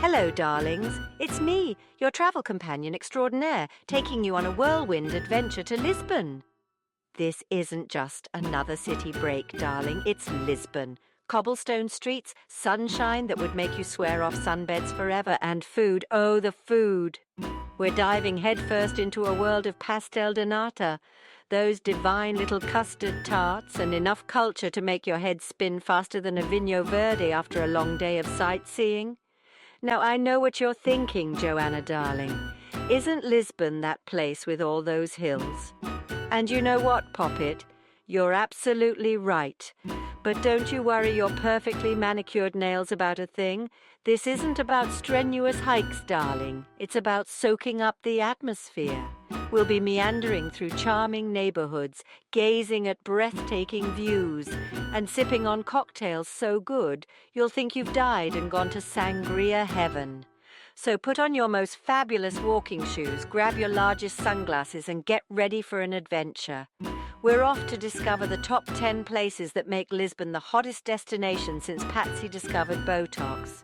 Hello, darlings. It's me, your travel companion extraordinaire, taking you on a whirlwind adventure to Lisbon. This isn't just another city break, darling. It's Lisbon. Cobblestone streets, sunshine that would make you swear off sunbeds forever, and food. Oh, the food! We're diving headfirst into a world of pastel de nata, those divine little custard tarts, and enough culture to make your head spin faster than a Vinho Verde after a long day of sightseeing. Now, I know what you're thinking, Joanna darling. Isn't Lisbon that place with all those hills? And you know what, Poppet? You're absolutely right. But don't you worry your perfectly manicured nails about a thing. This isn't about strenuous hikes, darling. It's about soaking up the atmosphere. We'll be meandering through charming neighborhoods, gazing at breathtaking views, and sipping on cocktails so good you'll think you've died and gone to sangria heaven. So put on your most fabulous walking shoes, grab your largest sunglasses, and get ready for an adventure. We're off to discover the top 10 places that make Lisbon the hottest destination since Patsy discovered Botox.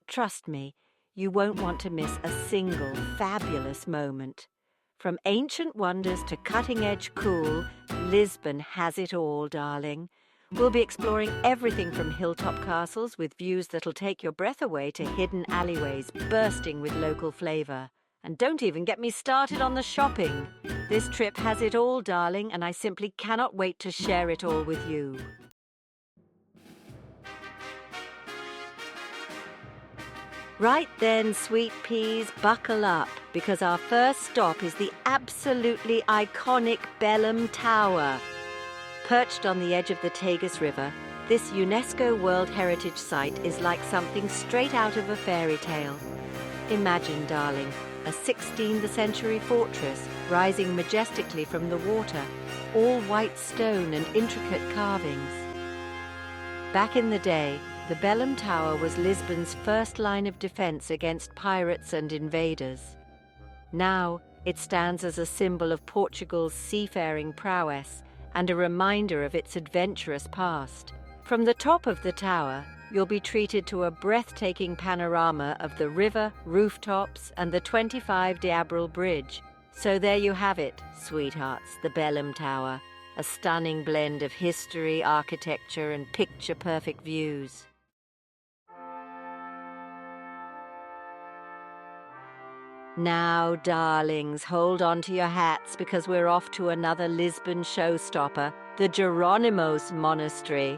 Trust me, you won't want to miss a single fabulous moment. From ancient wonders to cutting-edge cool, Lisbon has it all, darling. We'll be exploring everything from hilltop castles with views that'll take your breath away to hidden alleyways bursting with local flavour. And don't even get me started on the shopping. This trip has it all, darling, and I simply cannot wait to share it all with you. Right then, sweet peas, buckle up, because our first stop is the absolutely iconic Belem Tower. Perched on the edge of the Tagus River, this UNESCO World Heritage Site is like something straight out of a fairy tale. Imagine, darling, a 16th century fortress rising majestically from the water, all white stone and intricate carvings. Back in the day, the Belem Tower was Lisbon's first line of defense against pirates and invaders. Now, it stands as a symbol of Portugal's seafaring prowess and a reminder of its adventurous past. From the top of the tower, you'll be treated to a breathtaking panorama of the river, rooftops, and the 25 Diabril Bridge. So there you have it, sweethearts, the Belem Tower, a stunning blend of history, architecture, and picture-perfect views. Now, darlings, hold on to your hats because we're off to another Lisbon showstopper, the Jeronimos Monastery.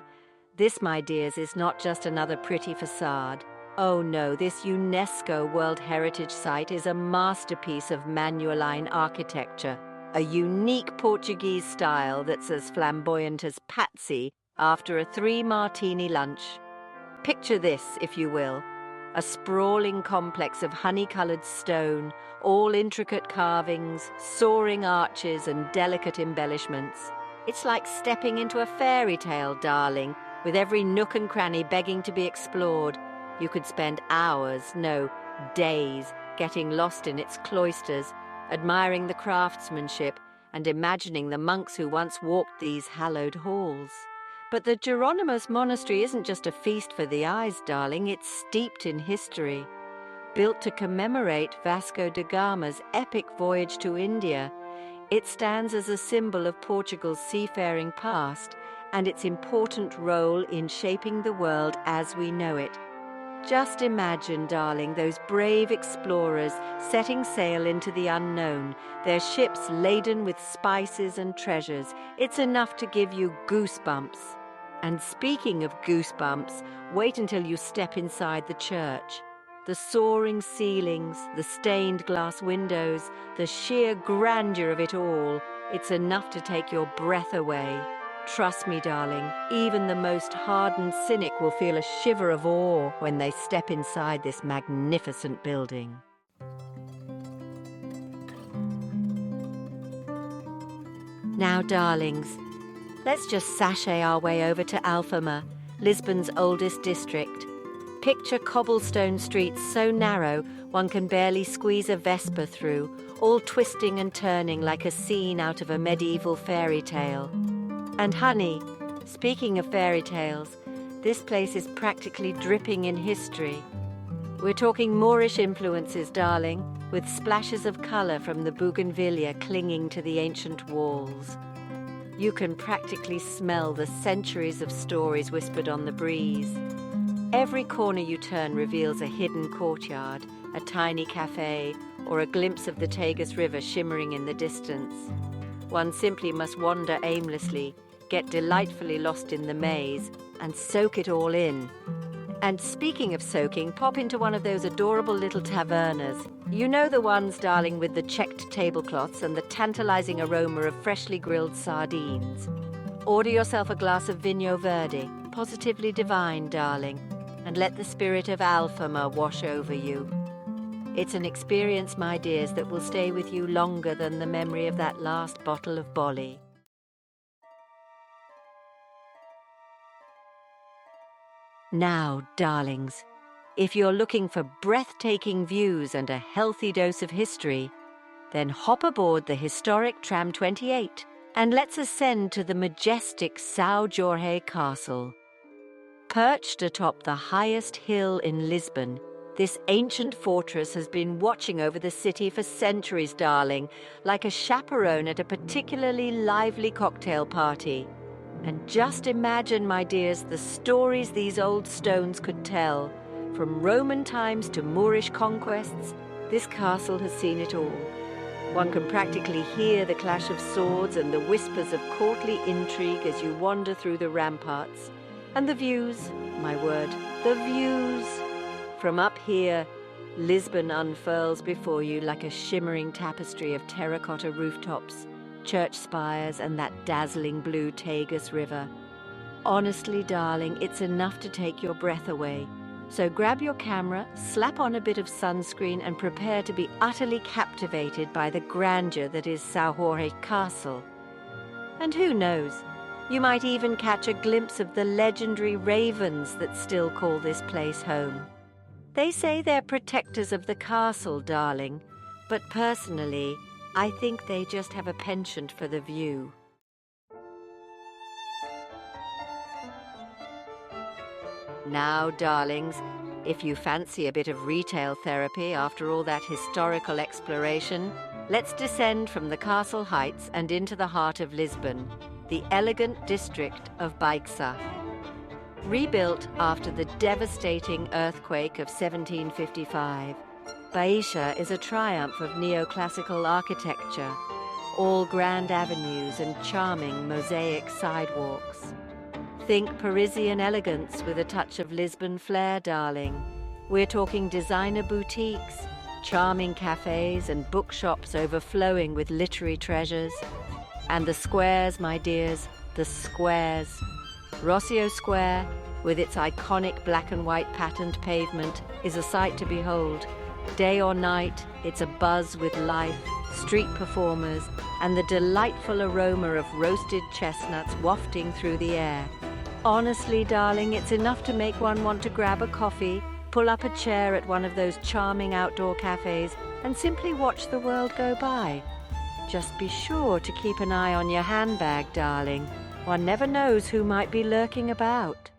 This, my dears, is not just another pretty facade. Oh no, this UNESCO World Heritage Site is a masterpiece of Manueline architecture, a unique Portuguese style that's as flamboyant as Patsy after a 3-martini lunch. Picture this, if you will. A sprawling complex of honey-coloured stone, all intricate carvings, soaring arches and delicate embellishments. It's like stepping into a fairy tale, darling, with every nook and cranny begging to be explored. You could spend hours, no, days, getting lost in its cloisters, admiring the craftsmanship and imagining the monks who once walked these hallowed halls. But the Jeronimos Monastery isn't just a feast for the eyes, darling, it's steeped in history. Built to commemorate Vasco da Gama's epic voyage to India, it stands as a symbol of Portugal's seafaring past and its important role in shaping the world as we know it. Just imagine, darling, those brave explorers setting sail into the unknown, their ships laden with spices and treasures. It's enough to give you goosebumps. And speaking of goosebumps, wait until you step inside the church. The soaring ceilings, the stained glass windows, the sheer grandeur of it all, it's enough to take your breath away. Trust me, darling, even the most hardened cynic will feel a shiver of awe when they step inside this magnificent building. Now, darlings, let's just sashay our way over to Alfama, Lisbon's oldest district. Picture cobblestone streets so narrow one can barely squeeze a Vespa through, all twisting and turning like a scene out of a medieval fairy tale. And honey, speaking of fairy tales, this place is practically dripping in history. We're talking Moorish influences, darling, with splashes of colour from the bougainvillea clinging to the ancient walls. You can practically smell the centuries of stories whispered on the breeze. Every corner you turn reveals a hidden courtyard, a tiny cafe, or a glimpse of the Tagus River shimmering in the distance. One simply must wander aimlessly, get delightfully lost in the maze, and soak it all in. And speaking of soaking, pop into one of those adorable little tavernas. You know the ones, darling, with the checked tablecloths and the tantalizing aroma of freshly grilled sardines. Order yourself a glass of Vinho Verde, positively divine, darling, and let the spirit of Alfama wash over you. It's an experience, my dears, that will stay with you longer than the memory of that last bottle of Bolly. Now, darlings, if you're looking for breathtaking views and a healthy dose of history, then hop aboard the historic Tram 28 and let's ascend to the majestic São Jorge Castle. Perched atop the highest hill in Lisbon, this ancient fortress has been watching over the city for centuries, darling, like a chaperone at a particularly lively cocktail party. And just imagine, my dears, the stories these old stones could tell. From Roman times to Moorish conquests, this castle has seen it all. One can practically hear the clash of swords and the whispers of courtly intrigue as you wander through the ramparts. And the views, my word, the views! From up here, Lisbon unfurls before you like a shimmering tapestry of terracotta rooftops, church spires, and that dazzling blue Tagus River. Honestly, darling, it's enough to take your breath away. So grab your camera, slap on a bit of sunscreen, and prepare to be utterly captivated by the grandeur that is São Jorge Castle. And who knows, you might even catch a glimpse of the legendary ravens that still call this place home. They say they're protectors of the castle, darling, but personally, I think they just have a penchant for the view. Now, darlings, if you fancy a bit of retail therapy after all that historical exploration, let's descend from the castle heights and into the heart of Lisbon, the elegant district of Baixa. Rebuilt after the devastating earthquake of 1755, Baixa is a triumph of neoclassical architecture, all grand avenues and charming mosaic sidewalks. Think Parisian elegance with a touch of Lisbon flair, darling. We're talking designer boutiques, charming cafes and bookshops overflowing with literary treasures. And the squares, my dears, the squares. Rossio Square, with its iconic black and white patterned pavement, is a sight to behold. Day or night, it's a buzz with life, street performers, and the delightful aroma of roasted chestnuts wafting through the air. Honestly, darling, it's enough to make one want to grab a coffee, pull up a chair at one of those charming outdoor cafes, and simply watch the world go by. Just be sure to keep an eye on your handbag, darling. One never knows who might be lurking about.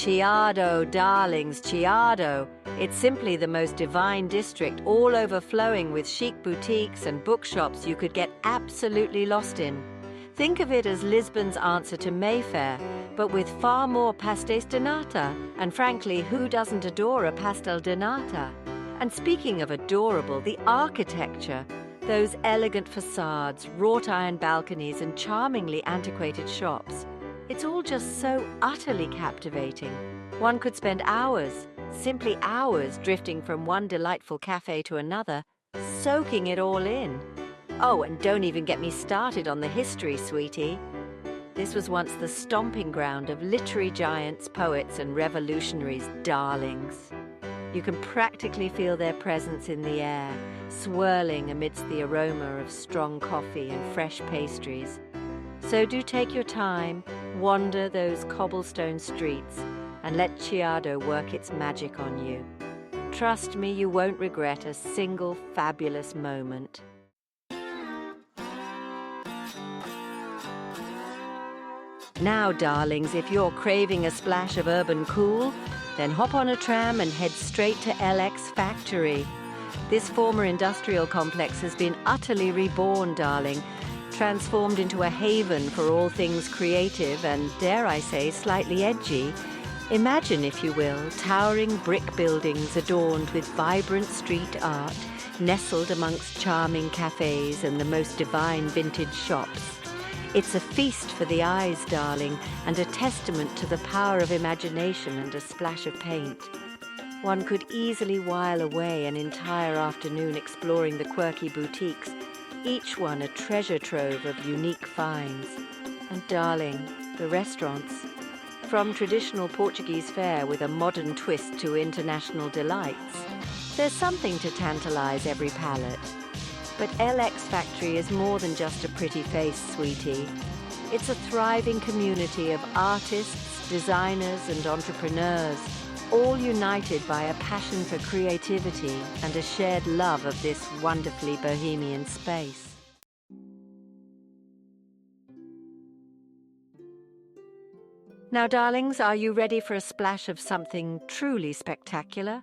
Chiado, darlings, Chiado. It's simply the most divine district, all overflowing with chic boutiques and bookshops you could get absolutely lost in. Think of it as Lisbon's answer to Mayfair, but with far more pastéis de nata. And frankly, who doesn't adore a pastel de nata? And speaking of adorable, the architecture. Those elegant facades, wrought iron balconies, and charmingly antiquated shops. It's all just so utterly captivating. One could spend hours, simply hours, drifting from one delightful cafe to another, soaking it all in. Oh, and don't even get me started on the history, sweetie. This was once the stomping ground of literary giants, poets, and revolutionaries, darlings. You can practically feel their presence in the air, swirling amidst the aroma of strong coffee and fresh pastries. So do take your time, wander those cobblestone streets, and let Chiado work its magic on you. Trust me, you won't regret a single fabulous moment. Now, darlings, if you're craving a splash of urban cool, then hop on a tram and head straight to LX Factory. This former industrial complex has been utterly reborn, darling, transformed into a haven for all things creative and, dare I say, slightly edgy. Imagine, if you will, towering brick buildings adorned with vibrant street art, nestled amongst charming cafes and the most divine vintage shops. It's a feast for the eyes, darling, and a testament to the power of imagination and a splash of paint. One could easily while away an entire afternoon exploring the quirky boutiques, each one a treasure trove of unique finds. And darling, the restaurants. From traditional Portuguese fare with a modern twist to international delights, there's something to tantalize every palate. But LX Factory is more than just a pretty face, sweetie. It's a thriving community of artists, designers, and entrepreneurs, all united by a passion for creativity and a shared love of this wonderfully bohemian space. Now, darlings, are you ready for a splash of something truly spectacular?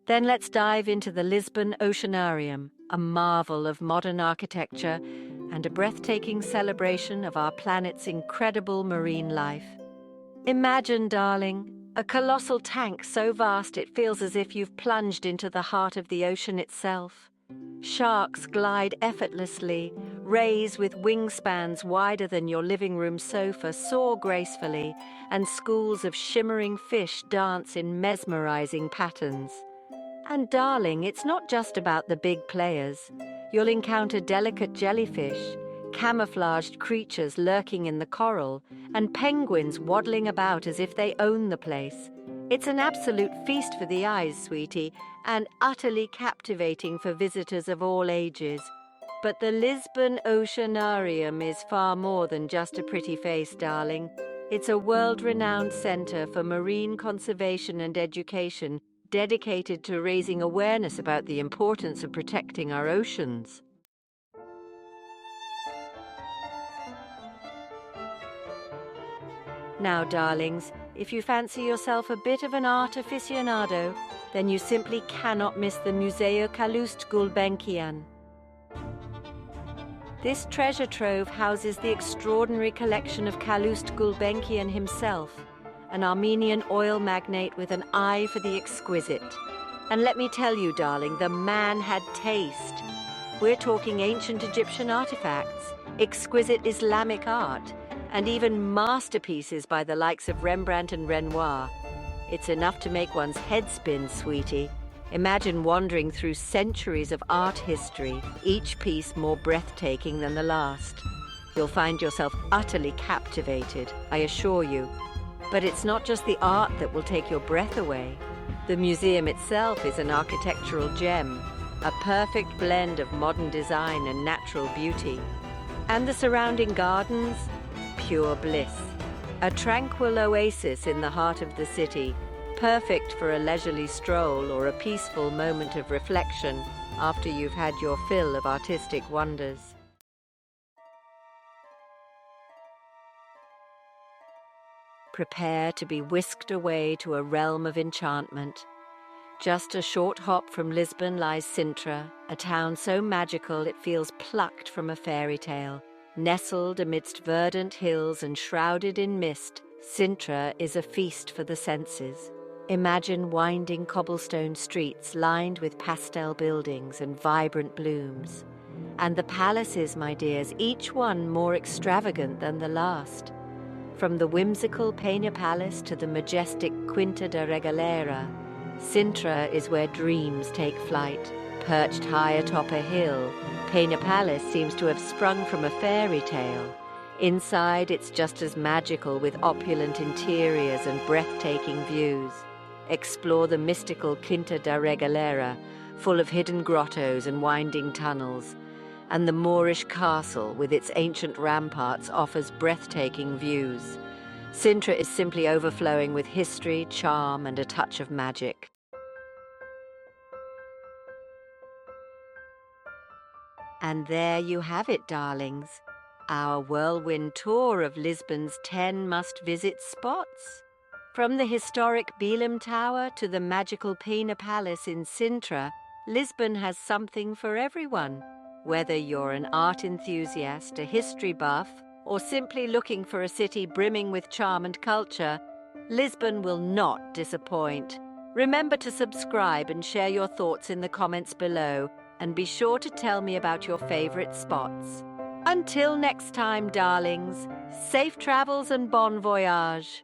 Then let's dive into the Lisbon Oceanarium, a marvel of modern architecture and a breathtaking celebration of our planet's incredible marine life. Imagine, darling, a colossal tank so vast it feels as if you've plunged into the heart of the ocean itself. Sharks glide effortlessly, rays with wingspans wider than your living room sofa soar gracefully, and schools of shimmering fish dance in mesmerizing patterns. And darling, it's not just about the big players. You'll encounter delicate jellyfish, camouflaged creatures lurking in the coral, and penguins waddling about as if they own the place. It's an absolute feast for the eyes, sweetie, and utterly captivating for visitors of all ages. But the Lisbon Oceanarium is far more than just a pretty face, darling. It's a world-renowned center for marine conservation and education, dedicated to raising awareness about the importance of protecting our oceans. Now, darlings, if you fancy yourself a bit of an art aficionado, then you simply cannot miss the Museo Calouste Gulbenkian. This treasure trove houses the extraordinary collection of Calouste Gulbenkian himself, an Armenian oil magnate with an eye for the exquisite. And let me tell you, darling, the man had taste. We're talking ancient Egyptian artifacts, exquisite Islamic art, and even masterpieces by the likes of Rembrandt and Renoir. It's enough to make one's head spin, sweetie. Imagine wandering through centuries of art history, each piece more breathtaking than the last. You'll find yourself utterly captivated, I assure you. But it's not just the art that will take your breath away. The museum itself is an architectural gem, a perfect blend of modern design and natural beauty. And the surrounding gardens? Pure bliss. A tranquil oasis in the heart of the city, perfect for a leisurely stroll or a peaceful moment of reflection after you've had your fill of artistic wonders. Prepare to be whisked away to a realm of enchantment. Just a short hop from Lisbon lies Sintra, a town so magical it feels plucked from a fairy tale. Nestled amidst verdant hills and shrouded in mist, Sintra is a feast for the senses. Imagine winding cobblestone streets lined with pastel buildings and vibrant blooms. And the palaces, my dears, each one more extravagant than the last. From the whimsical Peña Palace to the majestic Quinta da Regalera, Sintra is where dreams take flight. Perched high atop a hill, Peña Palace seems to have sprung from a fairy tale. Inside, it's just as magical with opulent interiors and breathtaking views. Explore the mystical Quinta da Regalera, full of hidden grottos and winding tunnels. And the Moorish castle, with its ancient ramparts, offers breathtaking views. Sintra is simply overflowing with history, charm, and a touch of magic. And there you have it, darlings. our whirlwind tour of Lisbon's 10 must-visit spots. From the historic Belem Tower to the magical Pina Palace in Sintra, Lisbon has something for everyone. Whether you're an art enthusiast, a history buff, or simply looking for a city brimming with charm and culture, Lisbon will not disappoint. Remember to subscribe and share your thoughts in the comments below, and be sure to tell me about your favorite spots. Until next time, darlings, safe travels and bon voyage.